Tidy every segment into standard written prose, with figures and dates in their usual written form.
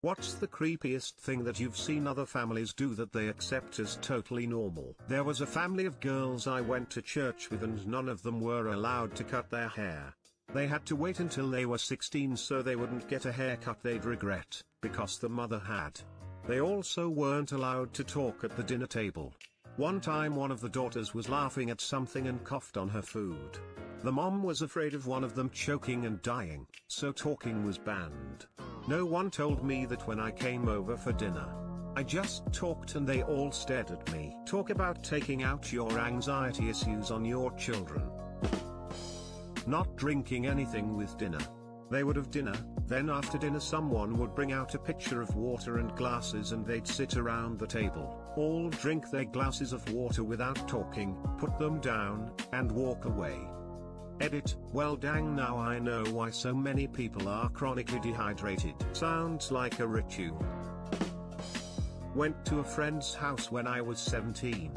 What's the creepiest thing that you've seen other families do that they accept as totally normal? There was a family of girls I went to church with and none of them were allowed to cut their hair. They had to wait until they were 16 so they wouldn't get a haircut they'd regret, because the mother had. They also weren't allowed to talk at the dinner table. One time one of the daughters was laughing at something and coughed on her food. The mom was afraid of one of them choking and dying, so talking was banned. No one told me that when I came over for dinner. I just talked and they all stared at me. Talk about taking out your anxiety issues on your children. Not drinking anything with dinner. They would have dinner, then after dinner someone would bring out a pitcher of water and glasses and they'd sit around the table, all drink their glasses of water without talking, put them down, and walk away. Edit, well dang, now I know why so many people are chronically dehydrated. Sounds like a ritual. Went to a friend's house when I was 17.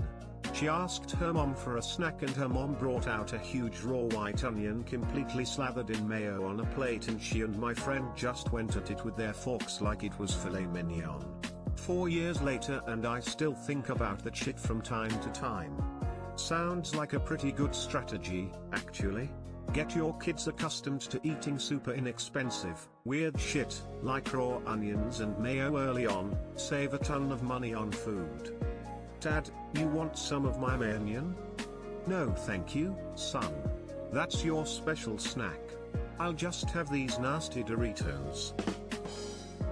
She asked her mom for a snack and her mom brought out a huge raw white onion completely slathered in mayo on a plate and she and my friend just went at it with their forks like it was filet mignon. 4 years later and I still think about that shit from time to time. Sounds like a pretty good strategy, actually. Get your kids accustomed to eating super inexpensive, weird shit, like raw onions and mayo early on, save a ton of money on food. Dad, you want some of my onion? No thank you, son. That's your special snack. I'll just have these nasty Doritos.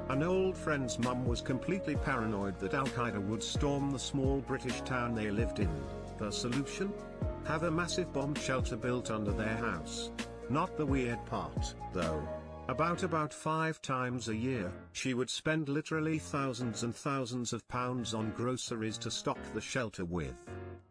An old friend's mum was completely paranoid that Al-Qaeda would storm the small British town they lived in. The solution? Have a massive bomb shelter built under their house. Not the weird part, though. About 5 times a year, she would spend literally thousands and thousands of pounds on groceries to stock the shelter with.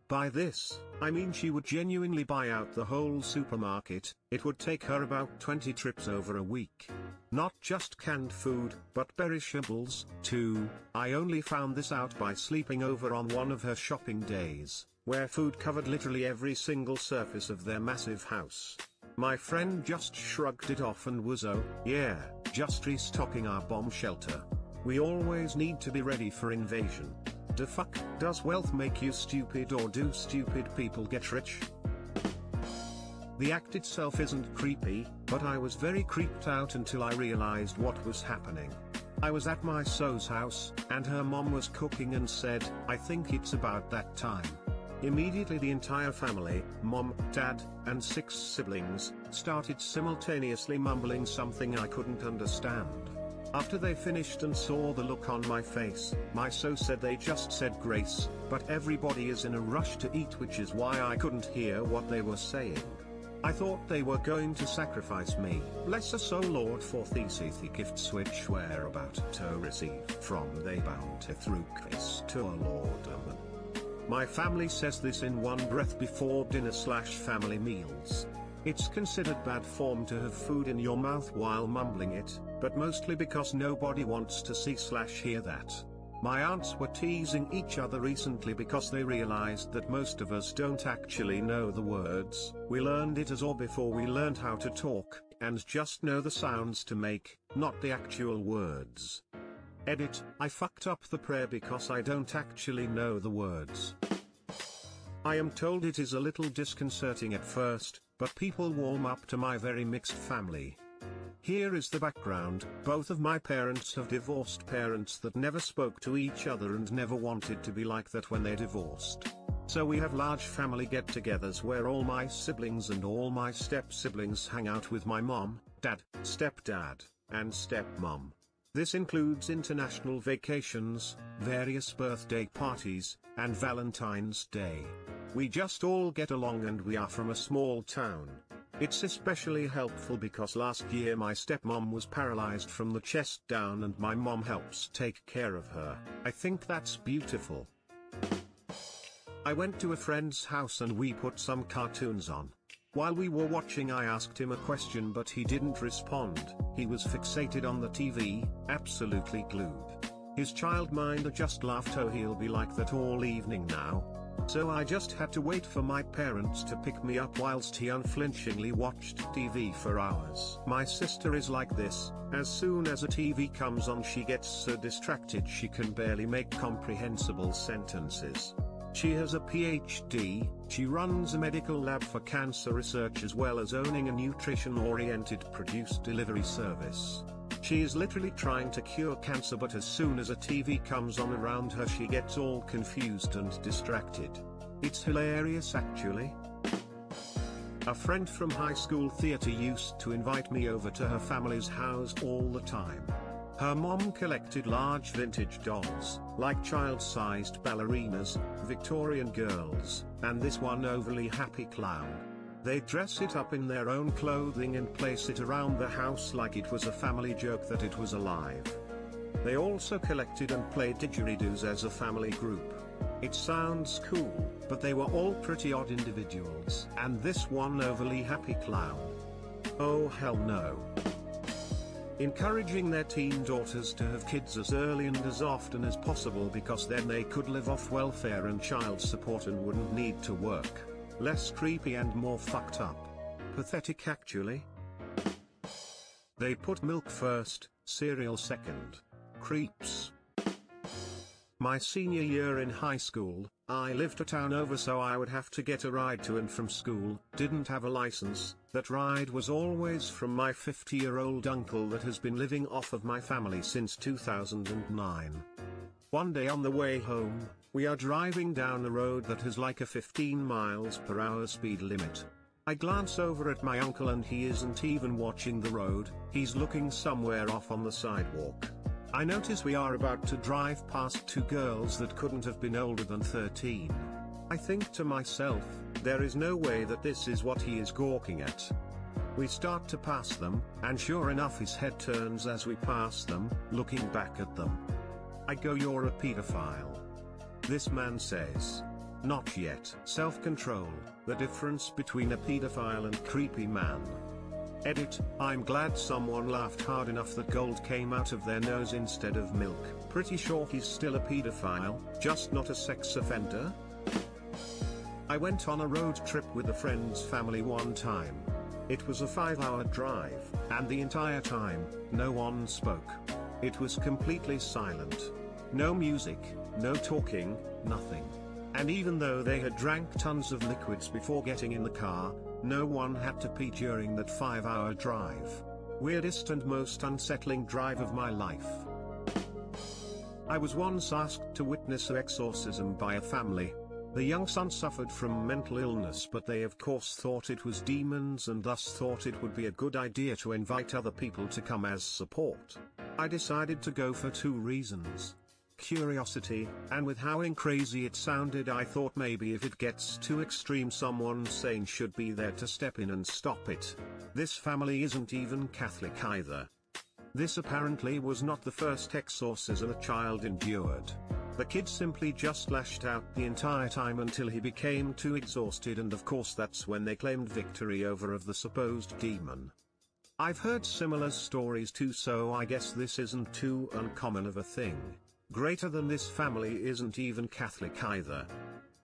By this, I mean she would genuinely buy out the whole supermarket. It would take her about 20 trips over a week. Not just canned food, but perishables, too. I only found this out by sleeping over on one of her shopping days, where food covered literally every single surface of their massive house. My friend just shrugged it off and was yeah, just restocking our bomb shelter. We always need to be ready for invasion. The fuck, does wealth make you stupid or do stupid people get rich? The act itself isn't creepy, but I was very creeped out until I realized what was happening. I was at my so's house, and her mom was cooking and said, I think it's about that time. Immediately the entire family, mom, dad, and 6 siblings, started simultaneously mumbling something I couldn't understand. After they finished and saw the look on my face, my so said they just said grace, but everybody is in a rush to eat, which is why I couldn't hear what they were saying. I thought they were going to sacrifice me. Bless us, O Lord, for these gifts which we're about to receive from thy bounty through Christ our Lord. Amen. My family says this in one breath before dinner/family meals. It's considered bad form to have food in your mouth while mumbling it, but mostly because nobody wants to see/hear that. My aunts were teasing each other recently because they realized that most of us don't actually know the words. We learned it as or before we learned how to talk, and just know the sounds to make, not the actual words. Edit, I fucked up the prayer because I don't actually know the words. I am told it is a little disconcerting at first, but people warm up to my very mixed family. Here is the background. Both of my parents have divorced parents that never spoke to each other and never wanted to be like that when they divorced. So we have large family get-togethers where all my siblings and all my step-siblings hang out with my mom, dad, stepdad, and stepmom. This includes international vacations, various birthday parties, and Valentine's Day. We just all get along and we are from a small town. It's especially helpful because last year my stepmom was paralyzed from the chest down and my mom helps take care of her. I think that's beautiful. I went to a friend's house and we put some cartoons on. While we were watching I asked him a question but he didn't respond. He was fixated on the TV, absolutely glued. His childminder just laughed, oh he'll be like that all evening now. So I just had to wait for my parents to pick me up whilst he unflinchingly watched TV for hours. My sister is like this. As soon as a TV comes on, she gets so distracted she can barely make comprehensible sentences. She has a PhD, she runs a medical lab for cancer research as well as owning a nutrition-oriented produce delivery service. She is literally trying to cure cancer, but as soon as a TV comes on around her she gets all confused and distracted. It's hilarious actually. A friend from high school theater used to invite me over to her family's house all the time. Her mom collected large vintage dolls, like child-sized ballerinas, Victorian girls, and this one overly happy clown. They dress it up in their own clothing and place it around the house like it was a family joke that it was alive. They also collected and played didgeridoos as a family group. It sounds cool, but they were all pretty odd individuals. And this one overly happy clown. Oh hell no. Encouraging their teen daughters to have kids as early and as often as possible because then they could live off welfare and child support and wouldn't need to work. Less creepy and more fucked up. Pathetic actually. They put milk first, cereal second. Creeps. My senior year in high school, I lived a town over so I would have to get a ride to and from school, didn't have a license. That ride was always from my 50-year-old uncle that has been living off of my family since 2009. One day on the way home, we are driving down a road that has like a 15 miles per hour speed limit. I glance over at my uncle and he isn't even watching the road, he's looking somewhere off on the sidewalk. I notice we are about to drive past two girls that couldn't have been older than 13. I think to myself, there is no way that this is what he is gawking at. We start to pass them, and sure enough his head turns as we pass them, looking back at them. I go, "You're a pedophile." This man says, "Not yet." Self-control, the difference between a pedophile and creepy man. Edit, I'm glad someone laughed hard enough that gold came out of their nose instead of milk. Pretty sure he's still a pedophile, just not a sex offender. I went on a road trip with a friend's family one time. It was a 5-hour drive, and the entire time, no one spoke. It was completely silent. No music, no talking, nothing. And even though they had drank tons of liquids before getting in the car, no one had to pee during that 5-hour drive. Weirdest and most unsettling drive of my life. I was once asked to witness an exorcism by a family. The young son suffered from mental illness, but they of course thought it was demons and thus thought it would be a good idea to invite other people to come as support. I decided to go for 2 reasons. Curiosity, and with how crazy it sounded I thought maybe if it gets too extreme someone sane should be there to step in and stop it. This family isn't even Catholic either. This apparently was not the first exorcism a child endured. The kid simply just lashed out the entire time until he became too exhausted, and of course that's when they claimed victory over the supposed demon. I've heard similar stories too, so I guess this isn't too uncommon of a thing. Greater than this family isn't even Catholic either.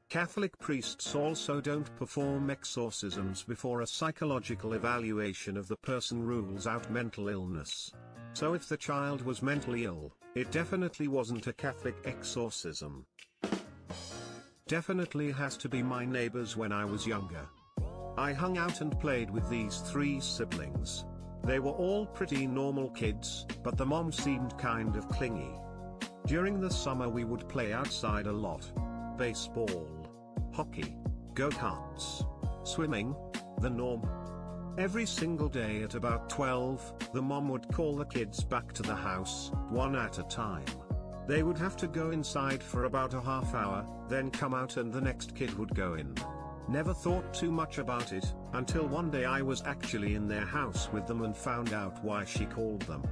Catholic priests also don't perform exorcisms before a psychological evaluation of the person rules out mental illness. So if the child was mentally ill, it definitely wasn't a Catholic exorcism. Definitely has to be my neighbors when I was younger. I hung out and played with these 3 siblings. They were all pretty normal kids, but the mom seemed kind of clingy. During the summer we would play outside a lot. Baseball, hockey, go-karts, swimming, the norm. Every single day at about 12, the mom would call the kids back to the house, one at a time. They would have to go inside for about a half hour, then come out and the next kid would go in. Never thought too much about it, until one day I was actually in their house with them and found out why she called them.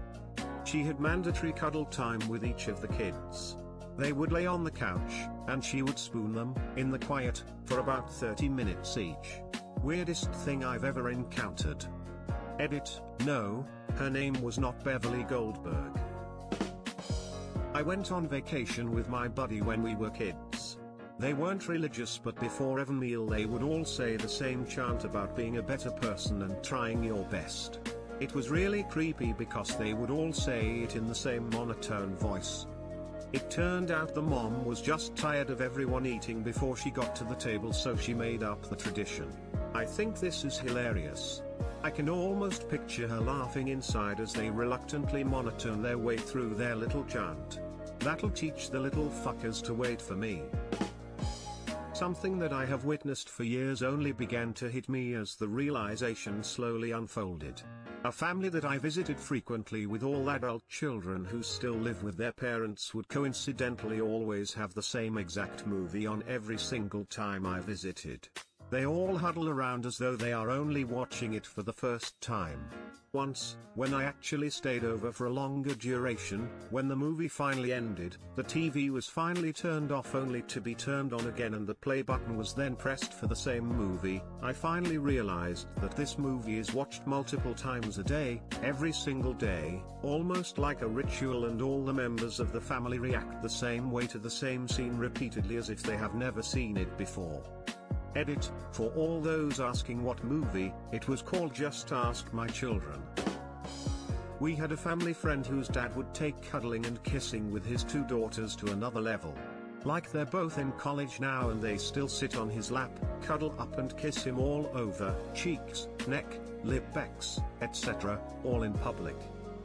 She had mandatory cuddle time with each of the kids. They would lay on the couch, and she would spoon them, in the quiet, for about 30 minutes each. Weirdest thing I've ever encountered. Edit, no, her name was not Beverly Goldberg. I went on vacation with my buddy when we were kids. They weren't religious, but before every meal they would all say the same chant about being a better person and trying your best. It was really creepy because they would all say it in the same monotone voice. It turned out the mom was just tired of everyone eating before she got to the table, so she made up the tradition. I think this is hilarious. I can almost picture her laughing inside as they reluctantly monotone their way through their little chant. That'll teach the little fuckers to wait for me. Something that I have witnessed for years only began to hit me as the realization slowly unfolded. A family that I visited frequently with all adult children who still live with their parents would coincidentally always have the same exact movie on every single time I visited. They all huddle around as though they are only watching it for the first time. Once, when I actually stayed over for a longer duration, when the movie finally ended, the TV was finally turned off only to be turned on again and the play button was then pressed for the same movie. I finally realized that this movie is watched multiple times a day, every single day, almost like a ritual, and all the members of the family react the same way to the same scene repeatedly as if they have never seen it before. Edit, for all those asking what movie, it was called Just Ask My Children. We had a family friend whose dad would take cuddling and kissing with his two daughters to another level. Like they're both in college now and they still sit on his lap, cuddle up and kiss him all over, cheeks, neck, lip backs, etc., all in public.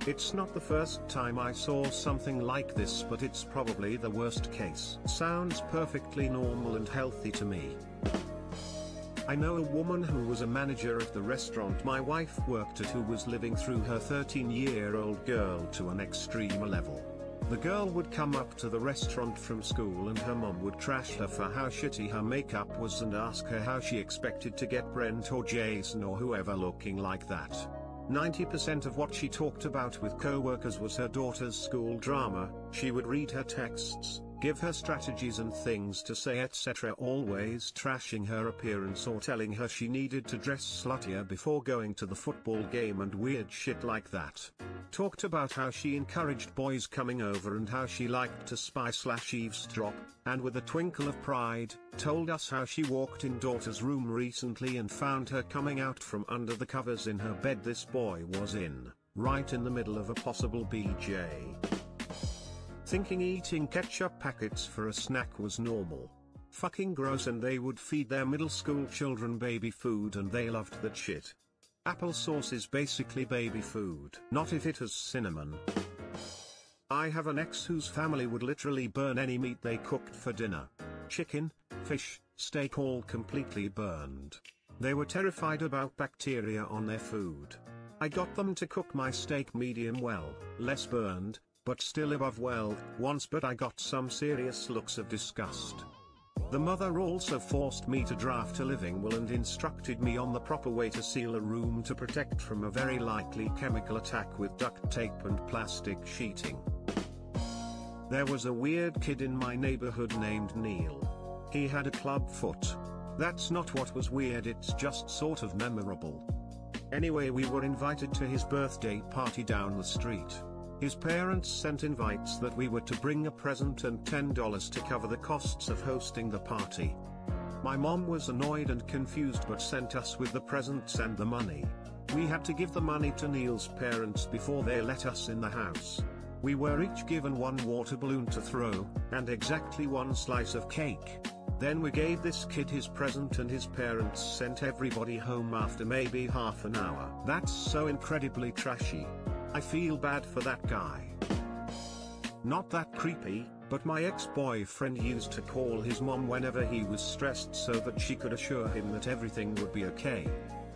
It's not the first time I saw something like this, but it's probably the worst case. Sounds perfectly normal and healthy to me. I know a woman who was a manager at the restaurant my wife worked at who was living through her 13-year-old girl to an extreme level. The girl would come up to the restaurant from school and her mom would trash her for how shitty her makeup was and ask her how she expected to get Brent or Jason or whoever looking like that. 90% of what she talked about with co-workers was her daughter's school drama. She would read her texts, give her strategies and things to say, etc., always trashing her appearance or telling her she needed to dress sluttier before going to the football game and weird shit like that. Talked about how she encouraged boys coming over and how she liked to spy/eavesdrop, and with a twinkle of pride, told us how she walked in daughter's room recently and found her coming out from under the covers in her bed this boy was in, right in the middle of a possible BJ. Thinking eating ketchup packets for a snack was normal. Fucking gross, and they would feed their middle school children baby food and they loved that shit. Applesauce is basically baby food. Not if it has cinnamon. I have an ex whose family would literally burn any meat they cooked for dinner. Chicken, fish, steak, all completely burned. They were terrified about bacteria on their food. I got them to cook my steak medium well, less burned, but still above well, once, but I got some serious looks of disgust. The mother also forced me to draft a living will and instructed me on the proper way to seal a room to protect from a very likely chemical attack with duct tape and plastic sheeting. There was a weird kid in my neighborhood named Neil. He had a club foot. That's not what was weird, it's just sort of memorable. Anyway, we were invited to his birthday party down the street. His parents sent invites that we were to bring a present and $10 to cover the costs of hosting the party. My mom was annoyed and confused but sent us with the presents and the money. We had to give the money to Neil's parents before they let us in the house. We were each given one water balloon to throw, and exactly one slice of cake. Then we gave this kid his present and his parents sent everybody home after maybe half an hour. That's so incredibly trashy. I feel bad for that guy. Not that creepy, but my ex-boyfriend used to call his mom whenever he was stressed so that she could assure him that everything would be okay.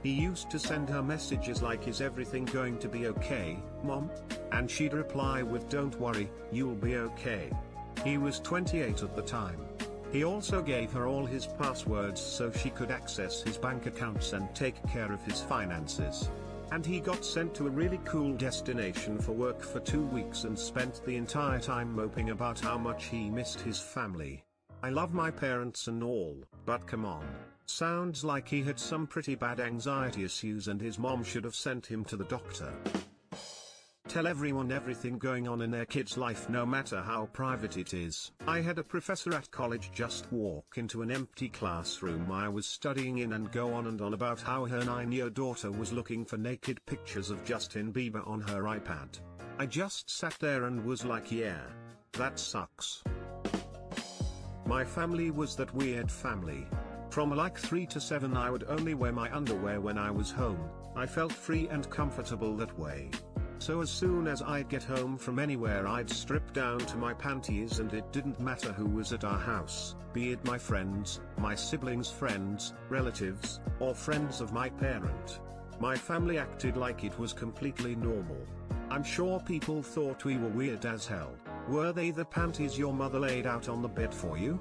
He used to send her messages like, "Is everything going to be okay, Mom?" And she'd reply with, "Don't worry, you'll be okay." He was 28 at the time. He also gave her all his passwords so she could access his bank accounts and take care of his finances. And he got sent to a really cool destination for work for 2 weeks and spent the entire time moping about how much he missed his family. I love my parents and all, but come on. Sounds like he had some pretty bad anxiety issues and his mom should have sent him to the doctor. Tell everyone everything going on in their kid's life no matter how private it is. I had a professor at college just walk into an empty classroom I was studying in and go on and on about how her 9-year daughter was looking for naked pictures of Justin Bieber on her iPad. I just sat there and was like, yeah, that sucks. My family was that weird family. From like 3 to 7 I would only wear my underwear when I was home. I felt free and comfortable that way. So as soon as I'd get home from anywhere I'd strip down to my panties and it didn't matter who was at our house, be it my friends, my siblings' friends, relatives, or friends of my parent. My family acted like it was completely normal. I'm sure people thought we were weird as hell. Were they the panties your mother laid out on the bed for you?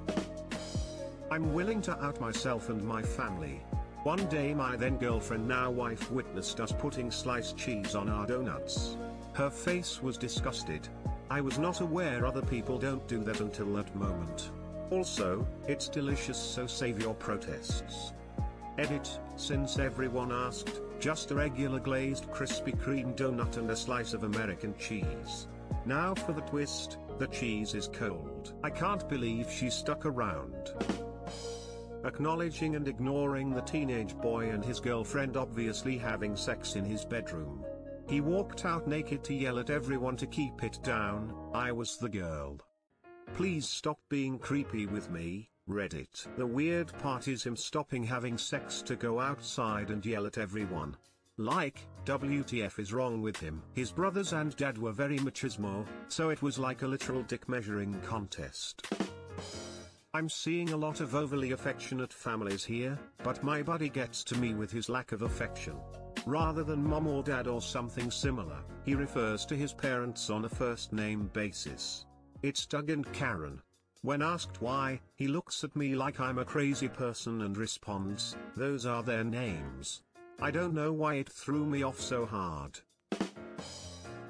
I'm willing to out myself and my family. One day my then girlfriend now wife witnessed us putting sliced cheese on our donuts. Her face was disgusted. I was not aware other people don't do that until that moment. Also, it's delicious, so save your protests. Edit, since everyone asked, just a regular glazed Krispy Kreme donut and a slice of American cheese. Now for the twist, the cheese is cold. I can't believe she stuck around. Acknowledging and ignoring the teenage boy and his girlfriend obviously having sex in his bedroom. He walked out naked to yell at everyone to keep it down. I was the girl. Please stop being creepy with me, Reddit. The weird part is him stopping having sex to go outside and yell at everyone. Like, WTF is wrong with him? His brothers and dad were very machismo, so it was like a literal dick measuring contest. I'm seeing a lot of overly affectionate families here, but my buddy gets to me with his lack of affection. Rather than mom or dad or something similar, he refers to his parents on a first name basis. It's Doug and Karen. When asked why, he looks at me like I'm a crazy person and responds, those are their names. I don't know why it threw me off so hard.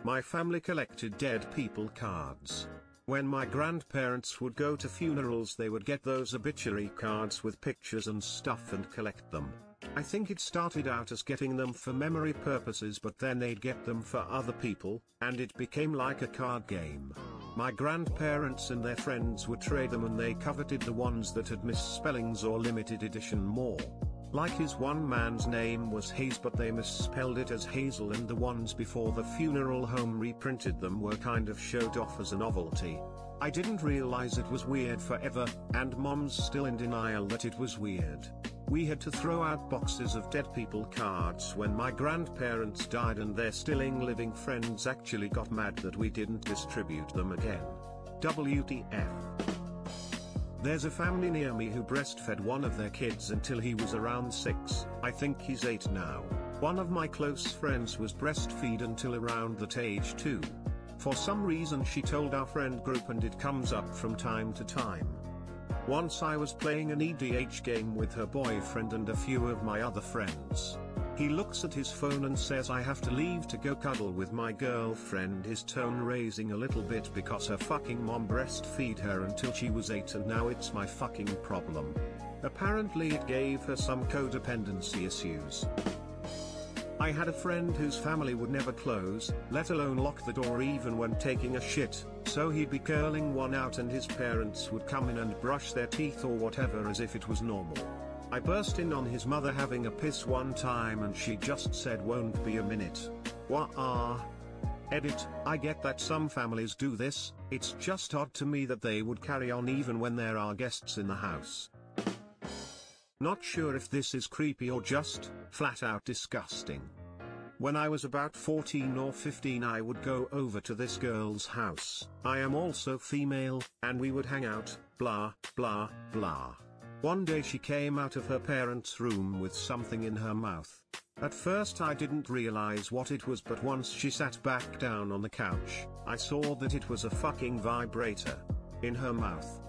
My family collected dead people cards. When my grandparents would go to funerals they would get those obituary cards with pictures and stuff and collect them. I think it started out as getting them for memory purposes, but then they'd get them for other people, and it became like a card game. My grandparents and their friends would trade them and they coveted the ones that had misspellings or limited edition more. Like his one man's name was Hayes but they misspelled it as Hazel, and the ones before the funeral home reprinted them were kind of showed off as a novelty. I didn't realize it was weird forever, and mom's still in denial that it was weird. We had to throw out boxes of dead people cards when my grandparents died, and their still living friends actually got mad that we didn't distribute them again. WTF. There's a family near me who breastfed one of their kids until he was around 6, I think he's 8 now. One of my close friends was breastfed until around that age too. For some reason she told our friend group and it comes up from time to time. Once I was playing an EDH game with her boyfriend and a few of my other friends. He looks at his phone and says I have to leave to go cuddle with my girlfriend, his tone raising a little bit because her fucking mom breastfed her until she was 8 and now it's my fucking problem. Apparently it gave her some codependency issues. I had a friend whose family would never close, let alone lock the door even when taking a shit, so he'd be curling one out and his parents would come in and brush their teeth or whatever as if it was normal. I burst in on his mother having a piss one time and she just said won't be a minute. Wah-ah. Edit, I get that some families do this, it's just odd to me that they would carry on even when there are guests in the house. Not sure if this is creepy or just flat out disgusting. When I was about 14 or 15 I would go over to this girl's house. I am also female, and we would hang out, blah, blah, blah. One day she came out of her parents' room with something in her mouth. At first I didn't realize what it was, but once she sat back down on the couch, I saw that it was a fucking vibrator. In her mouth.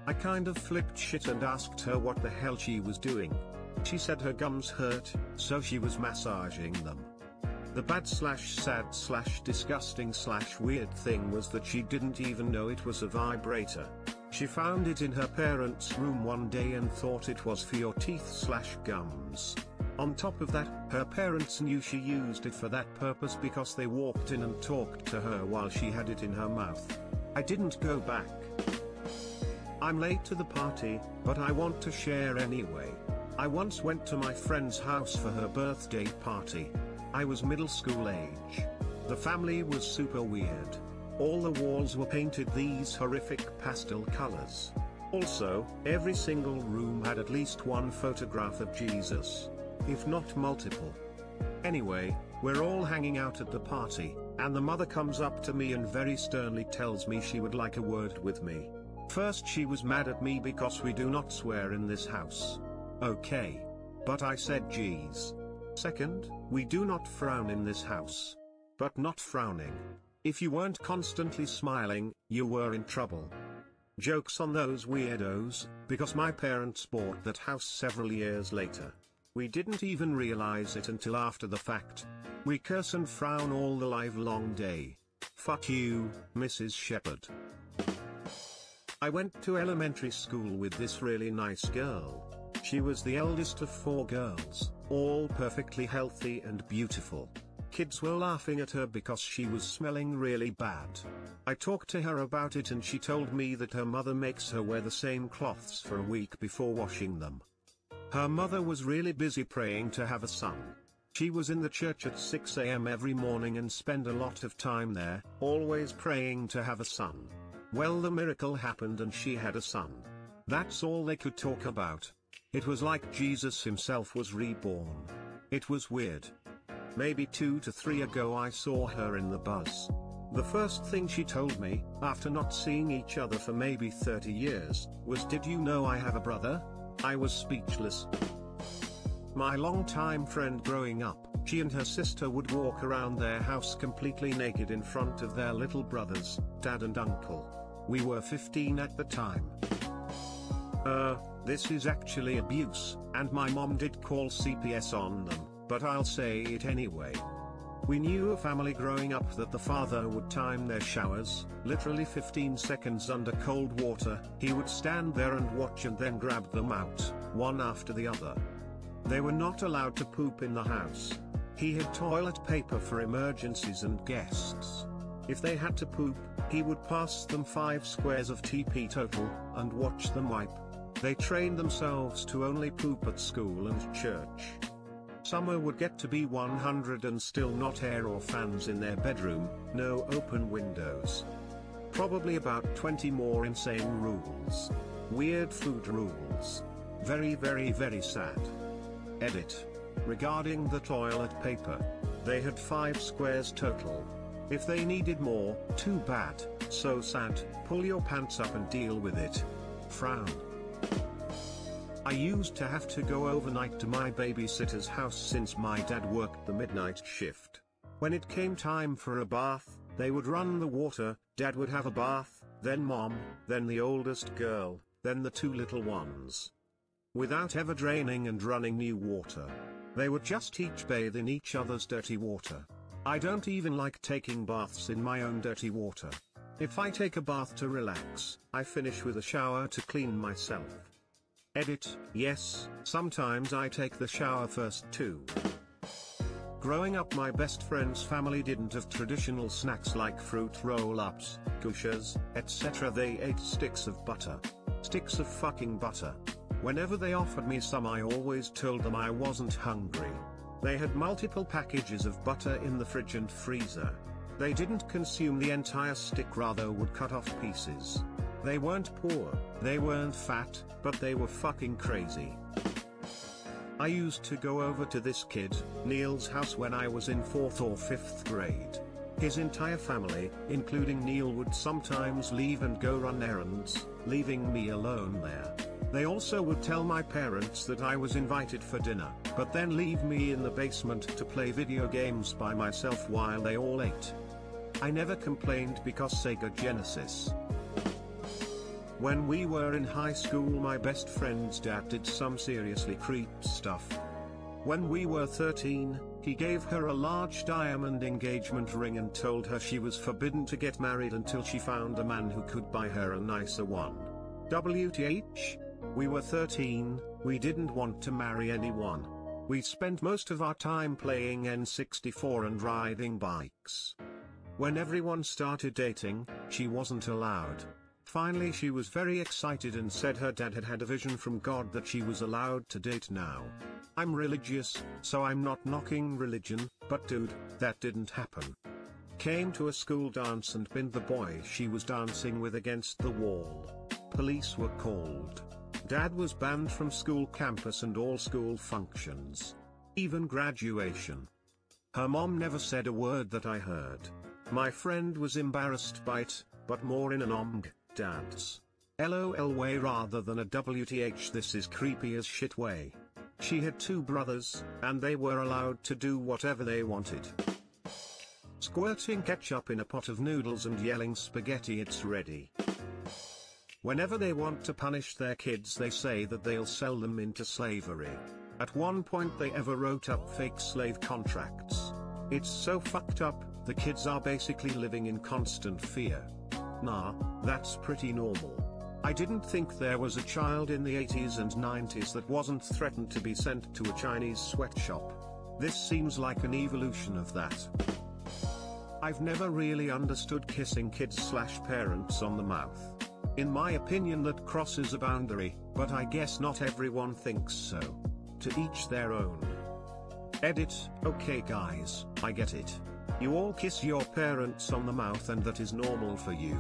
I kind of flipped shit and asked her what the hell she was doing. She said her gums hurt, so she was massaging them. The bad/sad/disgusting/weird thing was that she didn't even know it was a vibrator. She found it in her parents' room one day and thought it was for your teeth/gums. On top of that, her parents knew she used it for that purpose because they walked in and talked to her while she had it in her mouth. I didn't go back. I'm late to the party, but I want to share anyway. I once went to my friend's house for her birthday party. I was middle school age. The family was super weird. All the walls were painted these horrific pastel colors. Also, every single room had at least one photograph of Jesus, if not multiple. Anyway, we're all hanging out at the party, and the mother comes up to me and very sternly tells me she would like a word with me. First, she was mad at me because we do not swear in this house. Okay. But I said geez. Second, we do not frown in this house. But not frowning. If you weren't constantly smiling, you were in trouble. Jokes on those weirdos, because my parents bought that house several years later. We didn't even realize it until after the fact. We curse and frown all the livelong day. Fuck you, Mrs. Shepherd. I went to elementary school with this really nice girl. She was the eldest of 4 girls, all perfectly healthy and beautiful. Kids were laughing at her because she was smelling really bad. I talked to her about it and she told me that her mother makes her wear the same cloths for a week before washing them. Her mother was really busy praying to have a son. She was in the church at 6 a.m. every morning and spent a lot of time there, always praying to have a son. Well, the miracle happened and she had a son. That's all they could talk about. It was like Jesus himself was reborn. It was weird. Maybe 2 to 3 ago I saw her in the bus. The first thing she told me, after not seeing each other for maybe 30 years, was, "Did you know I have a brother?" I was speechless. My longtime friend growing up, she and her sister would walk around their house completely naked in front of their little brothers, dad and uncle. We were 15 at the time. This is actually abuse, and my mom did call CPS on them, but I'll say it anyway. We knew a family growing up that the father would time their showers, literally 15 seconds under cold water. He would stand there and watch and then grab them out, one after the other. They were not allowed to poop in the house. He had toilet paper for emergencies and guests. If they had to poop, he would pass them 5 squares of TP total, and watch them wipe. They trained themselves to only poop at school and church. Summer would get to be 100 and still not air or fans in their bedroom, no open windows. Probably about 20 more insane rules. Weird food rules. Very very sad. Edit. Regarding the toilet paper. They had 5 squares total. If they needed more, too bad, so sad, pull your pants up and deal with it. Frown. I used to have to go overnight to my babysitter's house since my dad worked the midnight shift. When it came time for a bath, they would run the water, dad would have a bath, then mom, then the oldest girl, then the 2 little ones. Without ever draining and running new water. They would just each bathe in each other's dirty water. I don't even like taking baths in my own dirty water. If I take a bath to relax, I finish with a shower to clean myself. Edit. Yes, sometimes I take the shower first too. Growing up, my best friend's family didn't have traditional snacks like fruit roll-ups, gushers, etc. They ate sticks of butter. Sticks of fucking butter. Whenever they offered me some, I always told them I wasn't hungry. They had multiple packages of butter in the fridge and freezer. They didn't consume the entire stick, rather would cut off pieces. They weren't poor, they weren't fat, but they were fucking crazy. I used to go over to this kid, Neil's house when I was in 4th or 5th grade. His entire family, including Neil, would sometimes leave and go run errands, leaving me alone there. They also would tell my parents that I was invited for dinner, but then leave me in the basement to play video games by myself while they all ate. I never complained because Sega Genesis. When we were in high school, my best friend's dad did some seriously creep stuff. When we were 13, he gave her a large diamond engagement ring and told her she was forbidden to get married until she found a man who could buy her a nicer one. WTH? We were 13, we didn't want to marry anyone. We spent most of our time playing N64 and riding bikes. When everyone started dating, she wasn't allowed. Finally she was very excited and said her dad had had a vision from God that she was allowed to date now. I'm religious, so I'm not knocking religion, but dude, that didn't happen. Came to a school dance and pinned the boy she was dancing with against the wall. Police were called. Dad was banned from school campus and all school functions. Even graduation. Her mom never said a word that I heard. My friend was embarrassed by it, but more in an dad's LOL way rather than a WTH this is creepy as shit way. She had 2 brothers, and they were allowed to do whatever they wanted. Squirting ketchup in a pot of noodles and yelling spaghetti it's ready. Whenever they want to punish their kids they say that they'll sell them into slavery. At one point they ever wrote up fake slave contracts. It's so fucked up, the kids are basically living in constant fear. Nah, that's pretty normal. I didn't think there was a child in the 80s and 90s that wasn't threatened to be sent to a Chinese sweatshop. This seems like an evolution of that. I've never really understood kissing kids/parents on the mouth. In my opinion that crosses a boundary, but I guess not everyone thinks so. To each their own. Edit, okay guys, I get it. You all kiss your parents on the mouth and that is normal for you.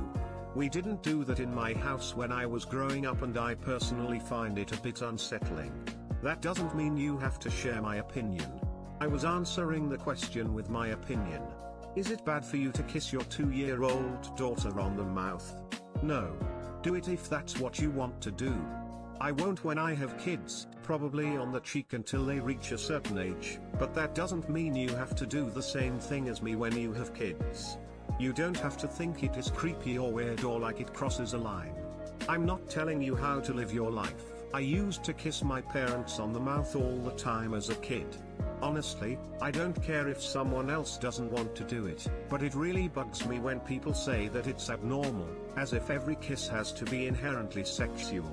We didn't do that in my house when I was growing up and I personally find it a bit unsettling. That doesn't mean you have to share my opinion. I was answering the question with my opinion. Is it bad for you to kiss your 2-year-old daughter on the mouth? No. Do it if that's what you want to do. I won't when I have kids, probably on the cheek until they reach a certain age, but that doesn't mean you have to do the same thing as me when you have kids. You don't have to think it is creepy or weird or like it crosses a line. I'm not telling you how to live your life. I used to kiss my parents on the mouth all the time as a kid. Honestly, I don't care if someone else doesn't want to do it, but it really bugs me when people say that it's abnormal, as if every kiss has to be inherently sexual.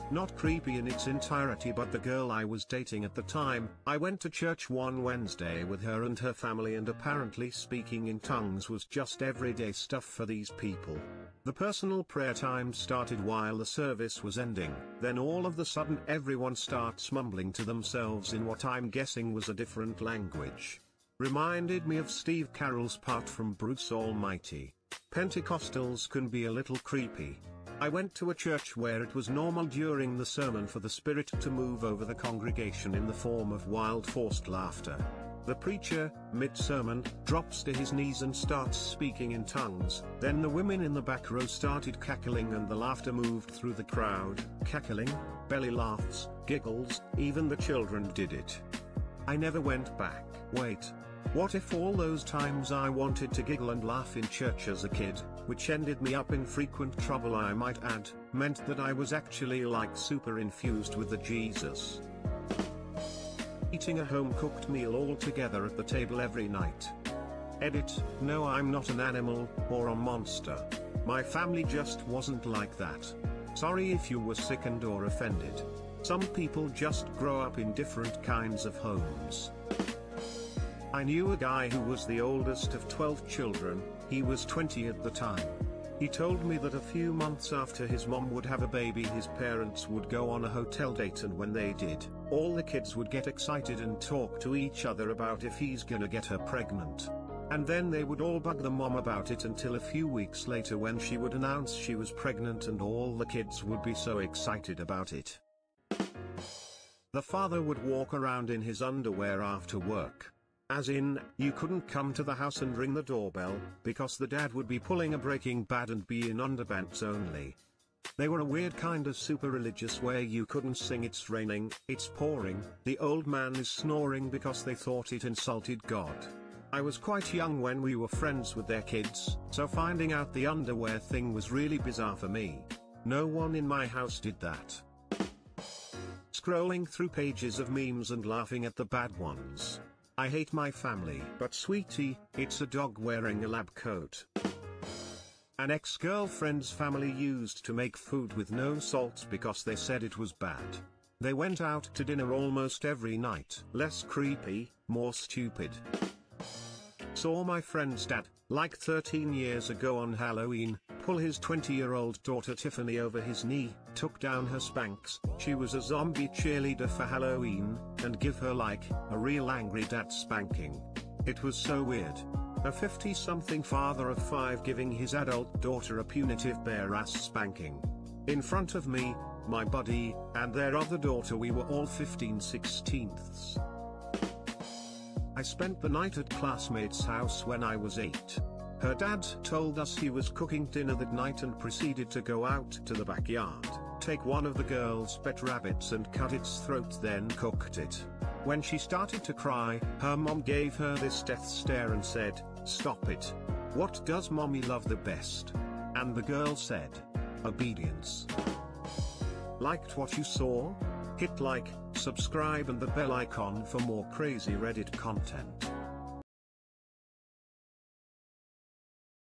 Not creepy in its entirety, but the girl I was dating at the time, I went to church one Wednesday with her and her family, and apparently speaking in tongues was just everyday stuff for these people. The personal prayer time started while the service was ending, then all of a sudden everyone starts mumbling to themselves in what I'm guessing was a different language. Reminded me of Steve Carell's part from Bruce Almighty. Pentecostals can be a little creepy. I went to a church where it was normal during the sermon for the Spirit to move over the congregation in the form of wild forced laughter. The preacher, mid-sermon, drops to his knees and starts speaking in tongues, then the women in the back row started cackling and the laughter moved through the crowd, cackling, belly laughs, giggles, even the children did it. I never went back. Wait. What if all those times I wanted to giggle and laugh in church as a kid, which ended me up in frequent trouble I might add, meant that I was actually like super infused with the Jesus? Eating a home-cooked meal all together at the table every night. Edit, no, I'm not an animal, or a monster. My family just wasn't like that. Sorry if you were sickened or offended. Some people just grow up in different kinds of homes. I knew a guy who was the oldest of 12 children, he was 20 at the time. He told me that a few months after his mom would have a baby his parents would go on a hotel date, and when they did, all the kids would get excited and talk to each other about if he's gonna get her pregnant. And then they would all bug the mom about it until a few weeks later when she would announce she was pregnant and all the kids would be so excited about it. The father would walk around in his underwear after work. As in, you couldn't come to the house and ring the doorbell, because the dad would be pulling a Breaking Bad and be in underpants only. They were a weird kind of super religious where you couldn't sing "It's raining, it's pouring, the old man is snoring" because they thought it insulted God. I was quite young when we were friends with their kids, so finding out the underwear thing was really bizarre for me. No one in my house did that. Scrolling through pages of memes and laughing at the bad ones. I hate my family, but sweetie, it's a dog wearing a lab coat. An ex-girlfriend's family used to make food with no salt because they said it was bad. They went out to dinner almost every night. Less creepy, more stupid. Saw my friend's dad, like 13 years ago on Halloween, pull his 20-year-old daughter Tiffany over his knee, took down her Spanx, she was a zombie cheerleader for Halloween, and give her like a real angry dad spanking. It was so weird. A 50-something father of 5 giving his adult daughter a punitive bare-ass spanking. In front of me, my buddy, and their other daughter. We were all 15/16ths. I spent the night at classmate's house when I was 8. Her dad told us he was cooking dinner that night and proceeded to go out to the backyard, take one of the girls' pet rabbits and cut its throat, then cooked it. When she started to cry, her mom gave her this death stare and said, "Stop it. What does mommy love the best?" And the girl said, "Obedience." Liked what you saw? Hit like, subscribe and the bell icon for more crazy Reddit content.